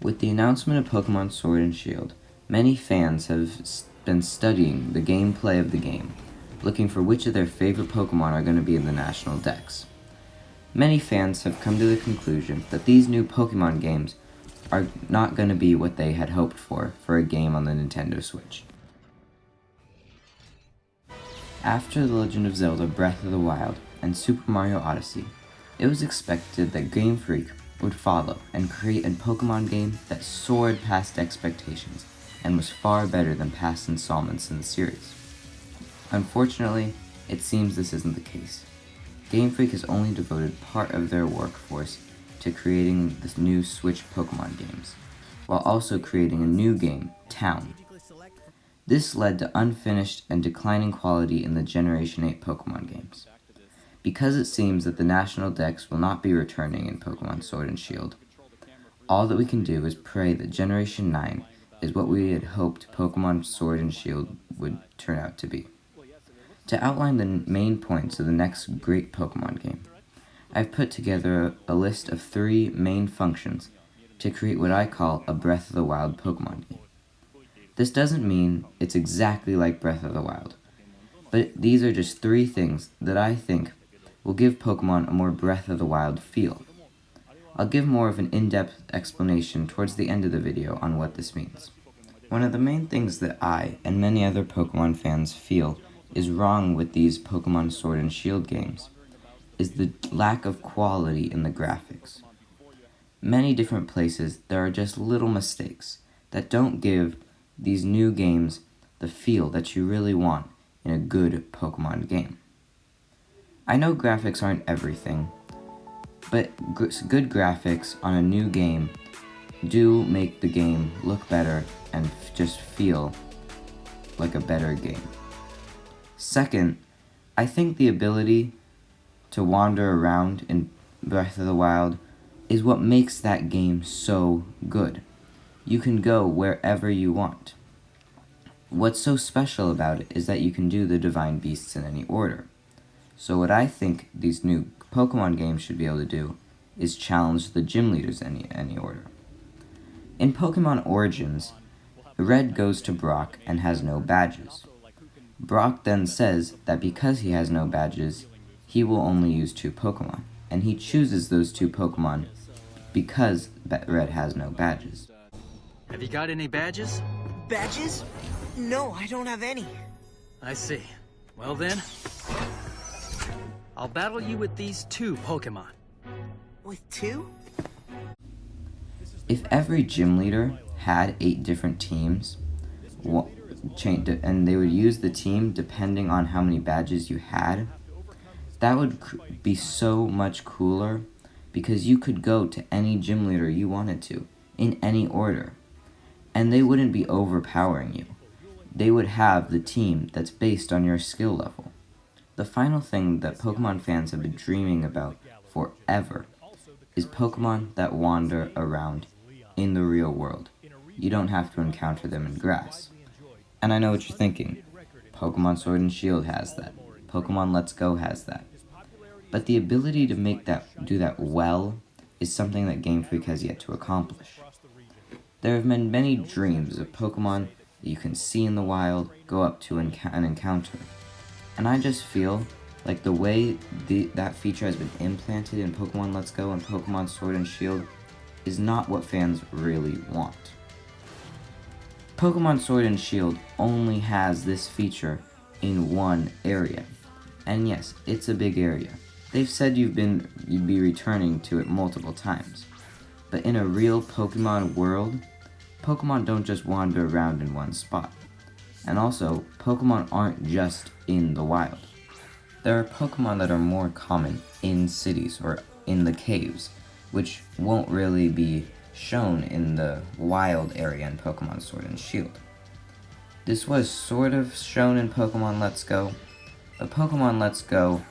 With the announcement of Pokemon Sword and Shield, many fans have been studying the gameplay of the game, looking for which of their favorite Pokemon are going to be in the national decks. Many fans have come to the conclusion that these new Pokemon games are not going to be what they had hoped for a game on the Nintendo Switch. After The Legend of Zelda Breath of the Wild and Super Mario Odyssey, it was expected that Game Freak would follow and create a Pokemon game that soared past expectations and was far better than past installments in the series. Unfortunately, it seems this isn't the case. Game Freak has only devoted part of their workforce to creating the new Switch Pokemon games, while also creating a new game, Town. This led to unfinished and declining quality in the Generation 8 Pokemon games. Because it seems that the national decks will not be returning in Pokemon Sword and Shield, all that we can do is pray that Generation 9 is what we had hoped Pokemon Sword and Shield would turn out to be. To outline the main points of the next great Pokemon game, I've put together a list of 3 main functions to create what I call a Breath of the Wild Pokemon game. This doesn't mean it's exactly like Breath of the Wild, but these are just 3 things that I think will give Pokemon a more Breath of the Wild feel. I'll give more of an in-depth explanation towards the end of the video on what this means. One of the main things that I and many other Pokemon fans feel is wrong with these Pokemon Sword and Shield games is the lack of quality in the graphics. Many different places there are just little mistakes that don't give these new games the feel that you really want in a good Pokemon game. I know graphics aren't everything, but good graphics on a new game do make the game look better and just feel like a better game. Second, I think the ability to wander around in Breath of the Wild is what makes that game so good. You can go wherever you want. What's so special about it is that you can do the Divine Beasts in any order. So what I think these new Pokemon games should be able to do is challenge the gym leaders in any order. In Pokemon Origins, Red goes to Brock and has no badges. Brock then says that because he has no badges, he will only use 2 Pokemon, and he chooses those 2 Pokemon because Red has no badges. Have you got any badges? Badges? No, I don't have any. I see. Well then, I'll battle you with these 2 Pokemon. With 2? If every gym leader had 8 different teams, and they would use the team depending on how many badges you had, that would be so much cooler because you could go to any gym leader you wanted to, in any order, and they wouldn't be overpowering you. They would have the team that's based on your skill level. The final thing that Pokemon fans have been dreaming about forever is Pokemon that wander around in the real world. You don't have to encounter them in grass. And I know what you're thinking. Pokemon Sword and Shield has that. Pokemon Let's Go has that. But the ability to do that well is something that Game Freak has yet to accomplish. There have been many dreams of Pokemon that you can see in the wild, go up to and encounter. And I just feel like the way that feature has been implanted in Pokemon Let's Go and Pokemon Sword and Shield is not what fans really want. Pokemon Sword and Shield only has this feature in one area. And yes, it's a big area. They've said you'd be returning to it multiple times. But in a real Pokemon world, Pokemon don't just wander around in one spot. And also, Pokemon aren't just in the wild. There are Pokemon that are more common in cities or in the caves, which won't really be shown in the wild area in Pokemon Sword and Shield. This was sort of shown in Pokemon Let's Go, but Pokemon Let's Go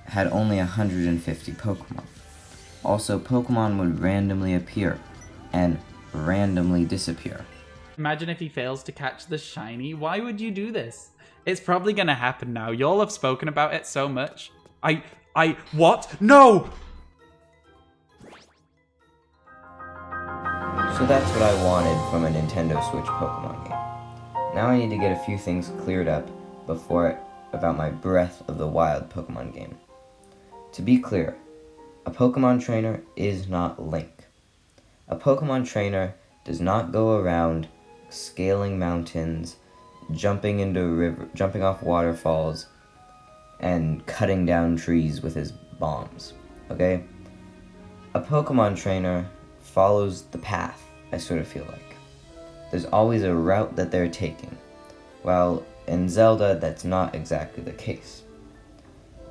had only 150 Pokemon. Also, Pokemon would randomly appear and randomly disappear. Imagine if he fails to catch the shiny. Why would you do this? It's probably gonna happen now. Y'all have spoken about it so much. What? No! So that's what I wanted from a Nintendo Switch Pokemon game. Now I need to get a few things cleared up about my Breath of the Wild Pokemon game. To be clear, a Pokemon trainer is not Link. A Pokemon trainer does not go around scaling mountains, jumping off waterfalls, and cutting down trees with his bombs, okay? A Pokemon trainer follows the path, I sort of feel like. There's always a route that they're taking, while in Zelda, that's not exactly the case.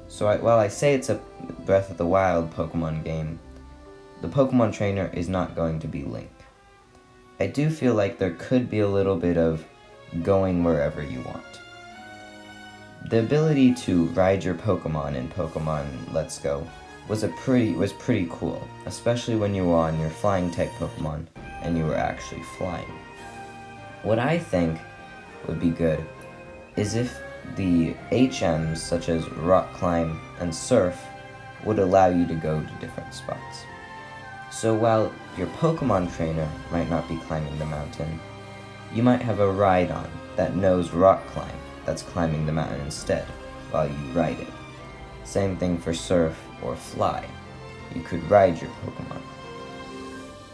So while I say it's a Breath of the Wild Pokemon game, the Pokemon trainer is not going to be Link. I do feel like there could be a little bit of going wherever you want. The ability to ride your Pokemon in Pokemon Let's Go was pretty cool, especially when you were on your flying type Pokemon and you were actually flying. What I think would be good is if the HMs such as Rock Climb and Surf would allow you to go to different spots. So while your Pokemon trainer might not be climbing the mountain, you might have a Rhydon that knows Rock Climb that's climbing the mountain instead while you ride it. Same thing for Surf or Fly. You could ride your Pokemon.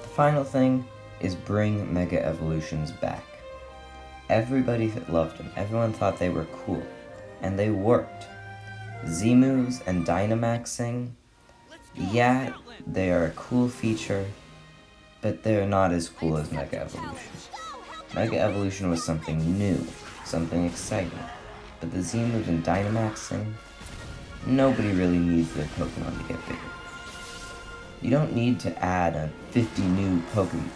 The final thing is bring Mega Evolutions back. Everybody loved them. Everyone thought they were cool. And they worked. Z-moves and Dynamaxing, yeah, they are a cool feature, but they're not as cool as Mega Evolution. Mega Evolution was something new, something exciting, but the Z-moves and Dynamaxing, nobody really needs their Pokemon to get bigger. You don't need to add a 50 new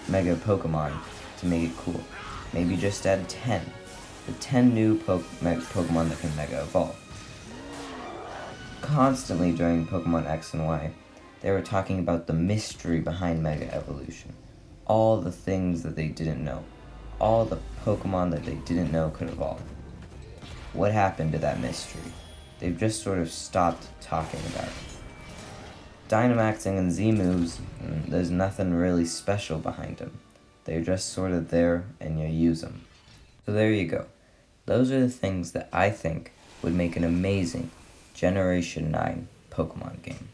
Mega Pokemon to make it cool. Maybe just add 10. The 10 new Pokemon that can Mega Evolve. Constantly during Pokemon X and Y, they were talking about the mystery behind Mega Evolution. All the things that they didn't know. All the Pokemon that they didn't know could evolve. What happened to that mystery? They've just sort of stopped talking about it. Dynamaxing and Z-moves, there's nothing really special behind them. They're just sort of there and you use them. So there you go. Those are the things that I think would make an amazing Generation 9 Pokemon game.